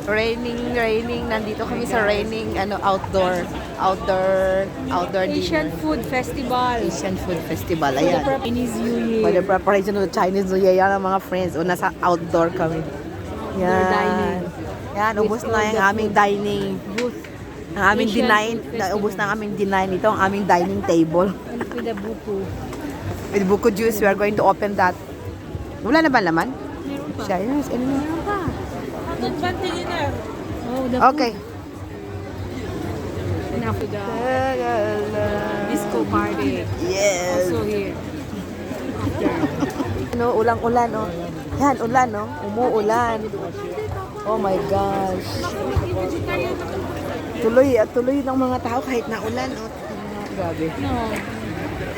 Raining. Nandito kami sa raining, outdoor Asian dinner. Food Festival. Asian Food Festival. For the Ayan. Chinese New Year. For the preparation of the Chinese New Year. Yan ang mga friends. O, nasa outdoor kami. Yan. dining. Yan, ubos With na all yung the aming dining. Booth. Ang aming Asian dine. Food Festival. Ubos na ang aming dine. Ito ang aming dining table. And with the buko. With buko juice, we are going to open that. Wala na ba laman? Meron pa. Yes, Meron pa. Oh, the Okay. food. Enough with the disco party. Yes. Also here. No, ulang-ulan, oh. Yan, ulan, no? Umuulan. Oh my gosh. Tuloy ng mga tao kahit na ulan, oh. Grabe. No.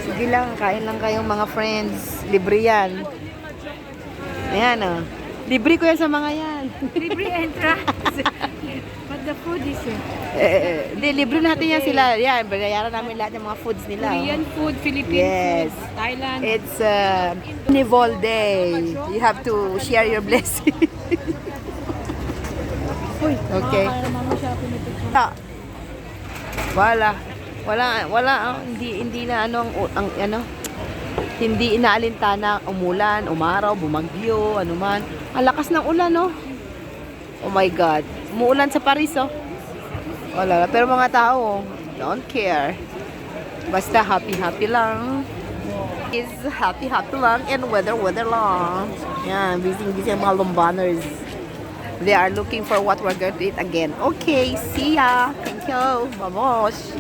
Sige lang, kain lang kayong mga friends. Libre yan. Ayan, oh. Libre ko yan sa mga yan. Libre entrance. But the food is Hindi, libre natin yan sila. Yan, bayaran namin lahat ng mga foods nila. oh. Korean food, Philippine Yes. food, Thailand. It's Carnival Day. You have to share your blessing. Uy, Okay. mama siya pinipicture. Wala, hindi na hindi inaalintana umulan, umaraw, bumagyo, ano man. Ang lakas ng ulan, no? Oh my God. Umuulan sa Paris, oh. Wala, pero mga tao, don't care. Basta happy lang. Is happy lang and weather lang. Yan, busy ang mga Lumbaners. They are looking for what we're going to eat again. Okay, see ya. Thank you. Babosh.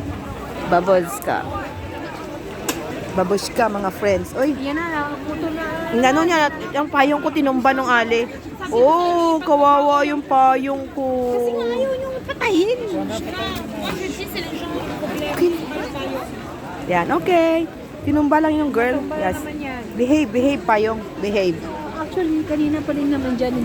Babushka, mga friends. Uy, Yan na, nakaputo na. ano niya, yung payong ko tinumba nung ali. Oh, kawawa yung payong ko. Ayaw yung patayin. Yan, okay. Tinumba lang yung girl. Yes. Naman yan. Behave, payong. Behave. Actually, kanina pa rin naman dyan